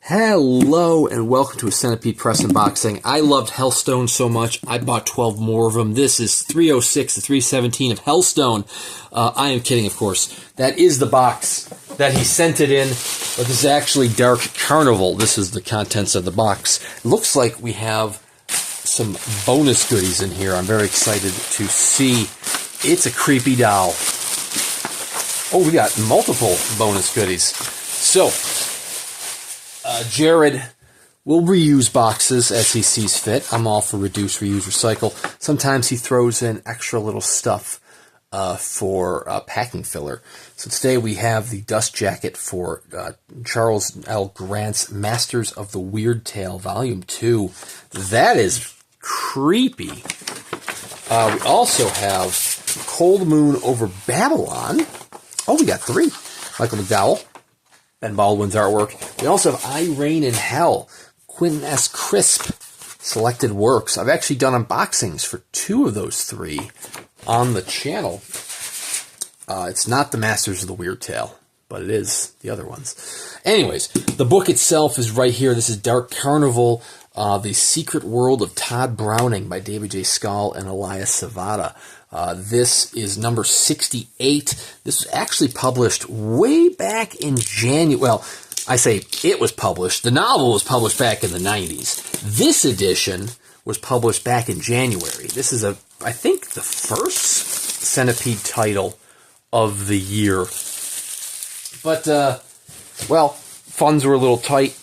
Hello and welcome to a Centipede Press unboxing. I loved Hellstone so much, I bought 12 more of them. This is 306 to 317 of Hellstone. I am kidding, of course. That is the box that he sent it in, but this is actually Dark Carnival. This is the contents of the box. It looks like we have some bonus goodies in here. I'm very excited to see. It's a creepy doll. Oh, we got multiple bonus goodies. So, Jared will reuse boxes as he sees fit. I'm all for reduce, reuse, recycle. Sometimes he throws in extra little stuff for packing filler. So today we have the dust jacket for Charles L. Grant's Masters of the Weird Tale, Volume 2. That is creepy. We also have Cold Moon Over Babylon. Oh, we got 3. Michael McDowell. Ben Baldwin's artwork. We also have I Reign in Hell, Quentin S. Crisp selected works. I've actually done unboxings for 2 of those 3 on the channel. It's not the Masters of the Weird Tale, but it is the other ones. Anyways, the book itself is right here. This is Dark Carnival, The Secret World of Todd Browning by David J. Skal and Elias Savada. This is number 68. This was actually published way back in January. Well, I say it was published. The novel was published back in the 90s. This edition was published back in January. This is, I think, the first Centipede title of the year. But, well, funds were a little tight,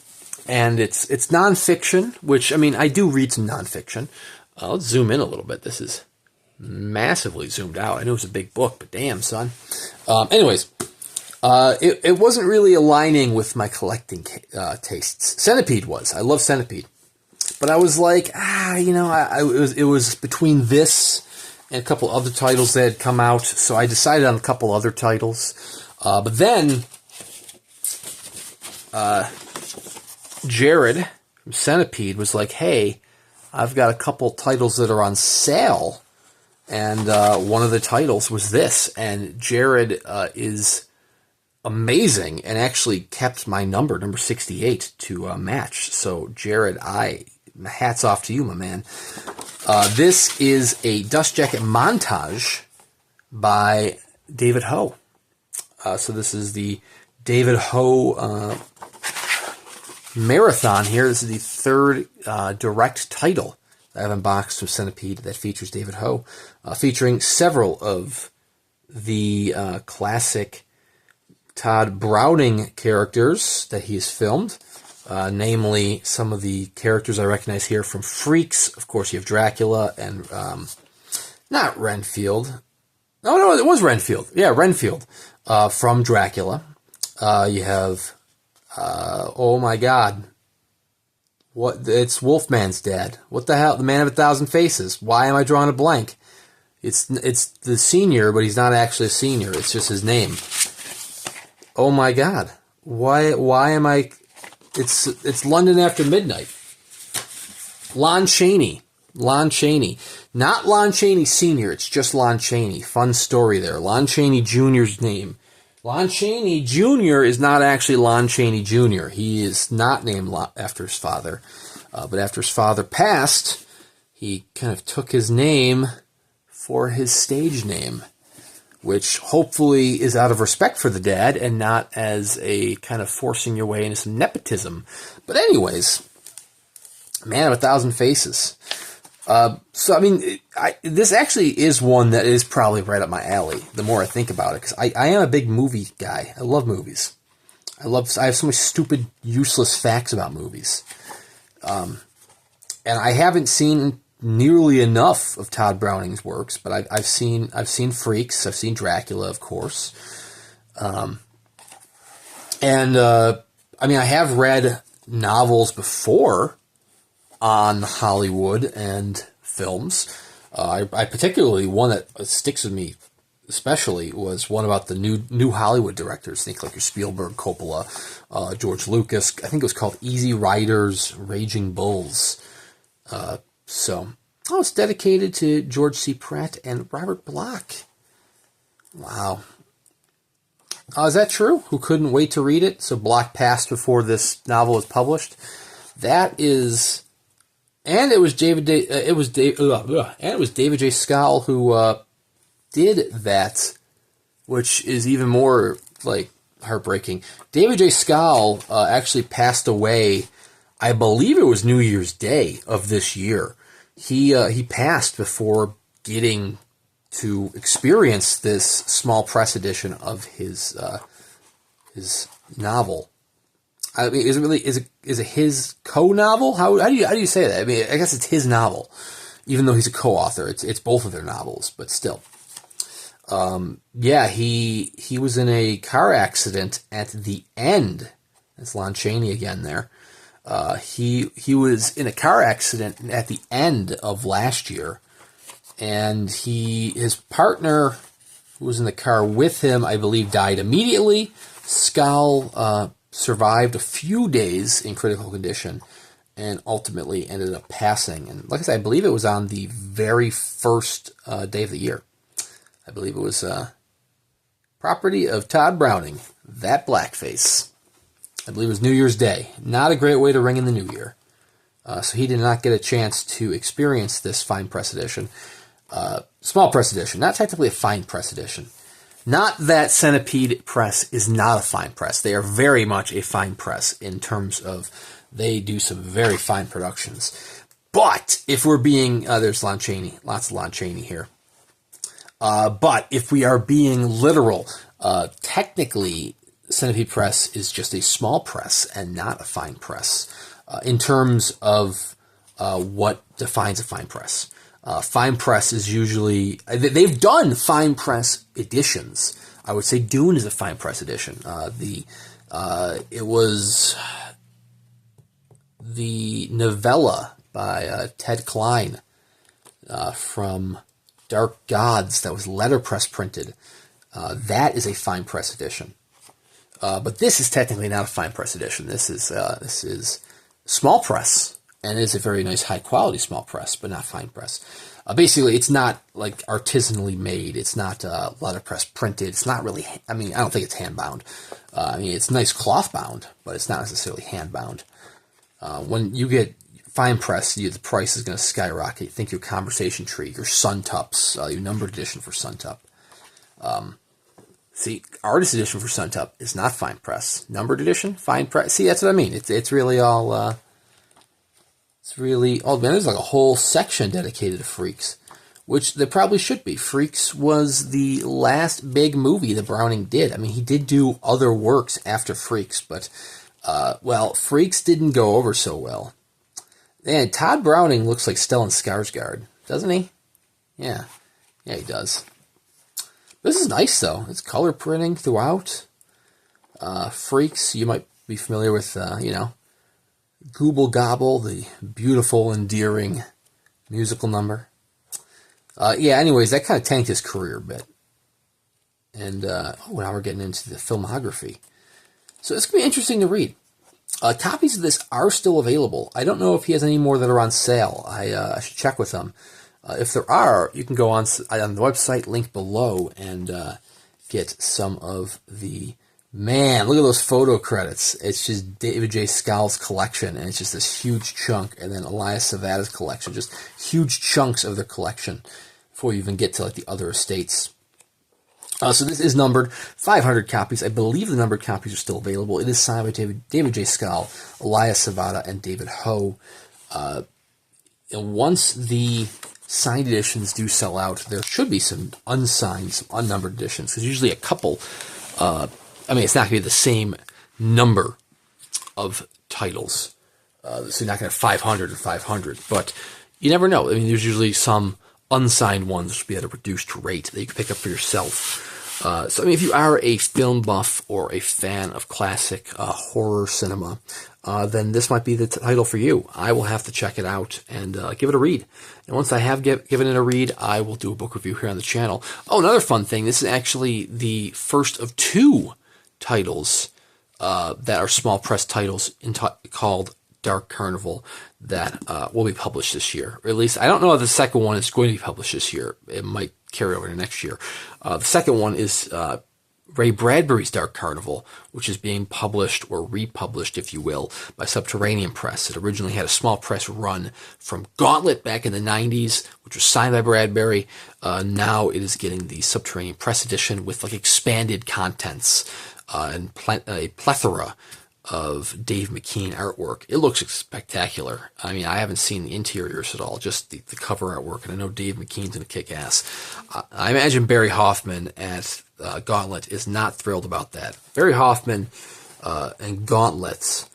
and it's nonfiction, which, I mean, I do read some nonfiction. Let's zoom in a little bit. This is massively zoomed out. I know it's a big book, but damn, son. Anyways, it wasn't really aligning with my collecting tastes. Centipede was. I love Centipede. But I was like, it was between this and a couple other titles that had come out, so I decided on a couple other titles. But then, Jared from Centipede was like, hey, I've got a couple titles that are on sale. And one of the titles was this, and Jared is amazing and actually kept my number 68, to match. So, Jared, hats off to you, my man. This is a dust jacket montage by David Ho. So this is the David Ho marathon here. This is the 3rd direct title I have unboxed from Centipede that features David Ho, featuring several of the classic Todd Browning characters that he's filmed, namely some of the characters I recognize here from Freaks. Of course, you have Dracula and, not Renfield. No, it was Renfield. Yeah, Renfield from Dracula. You have, oh my God. It's Wolfman's dad. What the hell? The Man of 1,000 Faces. Why am I drawing a blank? It's the senior, but he's not actually a senior. It's just his name. Oh my God. Why am I... It's London After Midnight. Lon Chaney. Lon Chaney. Not Lon Chaney Sr., it's just Lon Chaney. Fun story there. Lon Chaney Jr.'s name. Lon Chaney Jr. is not actually Lon Chaney Jr. He is not named after his father. But after his father passed, he kind of took his name for his stage name, which hopefully is out of respect for the dad and not as a kind of forcing your way into some nepotism. But anyways, Man of 1,000 Faces. So, I mean, this actually is one that is probably right up my alley, the more I think about it, because I am a big movie guy. I love movies. I have so many stupid, useless facts about movies. And I haven't seen nearly enough of Todd Browning's works, but I've seen Freaks, I've seen Dracula, of course. I mean, I have read novels before on Hollywood and films. I particularly, one that sticks with me especially was one about the new Hollywood directors. Think like your Spielberg, Coppola, George Lucas. I think it was called Easy Riders, Raging Bulls. It's dedicated to George C. Pratt and Robert Bloch. Wow. Is that true? Who couldn't wait to read it? So block passed before this novel was published. That is, and it was David J. Skal who did that, which is even more like heartbreaking. David J. Skal actually passed away. I believe it was New Year's Day of this year. He passed before getting to experience this small press edition of his novel. I mean, is it his co-novel? How do you say that? I mean, I guess it's his novel, even though he's a co-author. It's both of their novels, but still. Yeah, he was in a car accident at the end. That's Lon Chaney again there. He was in a car accident at the end of last year, and his partner who was in the car with him, I believe, died immediately. Skal survived a few days in critical condition and ultimately ended up passing. And like I said, I believe it was on the very first day of the year. I believe it was property of Todd Browning, that blackface. I believe it was New Year's Day. Not a great way to ring in the new year. So he did not get a chance to experience this fine press edition. Small press edition, not technically a fine press edition. Not that Centipede Press is not a fine press. They are very much a fine press in terms of they do some very fine productions. But if we're being, there's Lon Chaney, lots of Lon Chaney here. But if we are being literal, technically Centipede Press is just a small press and not a fine press in terms of what defines a fine press. Fine press is usually, they've done fine press editions. I would say Dune is a fine press edition. It was the novella by Ted Klein from Dark Gods that was letterpress printed. That is a fine press edition. But this is technically not a fine press edition. This is small press, and it is a very nice high quality small press, but not fine press. Basically, it's not like artisanally made. It's not letterpress printed. It's not really. I mean, I don't think it's hand bound. I mean, it's nice cloth bound, but it's not necessarily hand bound. When you get fine press, the price is going to skyrocket. Think your Conversation Tree, your Suntups, your numbered edition for Suntup. See, artist edition for Suntup is not fine press. Numbered edition, fine press. See, that's what I mean. It's really all. It's really. Oh man, there's like a whole section dedicated to Freaks, which there probably should be. Freaks was the last big movie that Browning did. I mean, he did do other works after Freaks, but Freaks didn't go over so well. Man, Todd Browning looks like Stellan Skarsgård, doesn't he? Yeah, he does. This is nice, though. It's color printing throughout. Freaks, you might be familiar with, Gooble Gobble, the beautiful, endearing musical number. Anyways, that kind of tanked his career a bit. And, now we're getting into the filmography. So it's going to be interesting to read. Copies of this are still available. I don't know if he has any more that are on sale. I should check with him. If there are, you can go on the website, link below, and get some of the... Man, look at those photo credits. It's just David J. Skal's collection, and it's just this huge chunk, and then Elias Savada's collection, just huge chunks of their collection before you even get to like the other estates. So this is numbered 500 copies. I believe the numbered copies are still available. It is signed by David J. Skal, Elias Savada, and David Ho. And once the signed editions do sell out, there should be some unsigned, some unnumbered editions. Because usually a couple, it's not going to be the same number of titles. So you're not going to have 500 or 500. But you never know. I mean, there's usually some unsigned ones that should be at a reduced rate that you can pick up for yourself. If you are a film buff or a fan of classic horror cinema, then this might be the title for you. I will have to check it out and give it a read. And once I have given it a read, I will do a book review here on the channel. Oh, another fun thing. This is actually the first of two titles that are small press titles called Dark Carnival that will be published this year. Or at least, I don't know if the second one is going to be published this year. It might carry over to next year. The second one is Ray Bradbury's Dark Carnival, which is being published or republished, if you will, by Subterranean Press. It originally had a small press run from Gauntlet back in the 90s, which was signed by Bradbury. Now it is getting the Subterranean Press edition with like expanded contents and a plethora of Dave McKean artwork. It looks spectacular. I mean, I haven't seen the interiors at all, just the cover artwork, and I know Dave McKean's going to kick ass. I imagine Barry Hoffman at Gauntlet is not thrilled about that. Barry Hoffman and Gauntlets,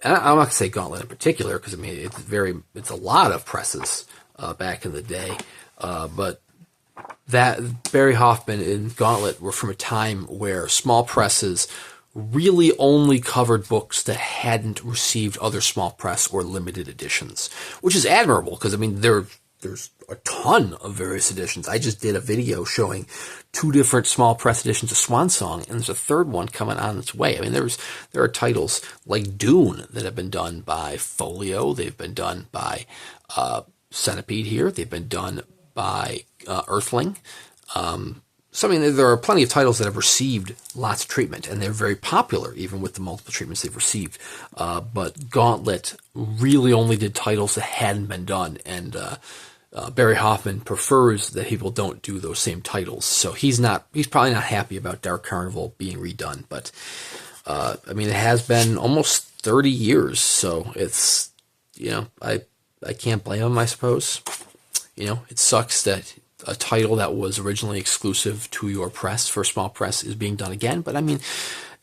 and I'm not going to say Gauntlet in particular, because I mean, it's a lot of presses back in the day, but that Barry Hoffman and Gauntlet were from a time where small presses really only covered books that hadn't received other small press or limited editions, which is admirable because, I mean, there's a ton of various editions. I just did a video showing 2 different small press editions of Swan Song, and there's a 3rd one coming on its way. I mean, there are titles like Dune that have been done by Folio. They've been done by Centipede here. They've been done by Earthling. So, I mean, there are plenty of titles that have received lots of treatment, and they're very popular, even with the multiple treatments they've received. But Gauntlet really only did titles that hadn't been done, and Barry Hoffman prefers that people don't do those same titles. So he's probably not happy about Dark Carnival being redone. But, I mean, it has been almost 30 years, so it's, I can't blame him, I suppose. It sucks that a title that was originally exclusive to your press for small press is being done again, but I mean,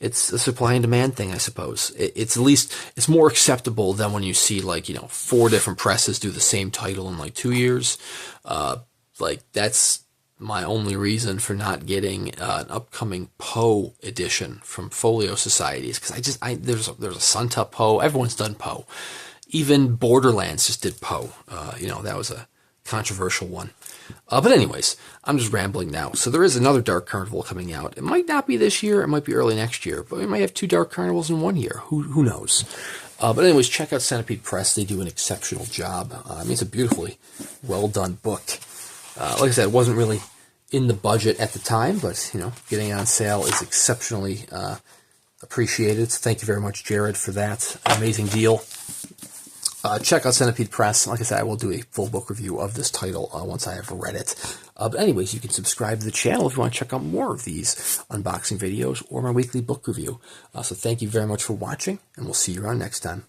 it's a supply and demand thing, I suppose. It's at least, it's more acceptable than when you see 4 different presses do the same title in 2 years. That's my only reason for not getting an upcoming Poe edition from Folio Societies, because there's a Suntup Poe. Everyone's done Poe. Even Borderlands just did Poe. That was a controversial one. But anyways, I'm just rambling now. So there is another Dark Carnival coming out. It might not be this year. It might be early next year. But we might have 2 Dark Carnivals in 1 year. Who knows? But anyways, check out Centipede Press. They do an exceptional job. It's a beautifully well-done book. Like I said, it wasn't really in the budget at the time. But, getting it on sale is exceptionally appreciated. So thank you very much, Jared, for that amazing deal. Check out Centipede Press. Like I said, I will do a full book review of this title once I have read it. But anyways, you can subscribe to the channel if you want to check out more of these unboxing videos or my weekly book review. So thank you very much for watching, and we'll see you around next time.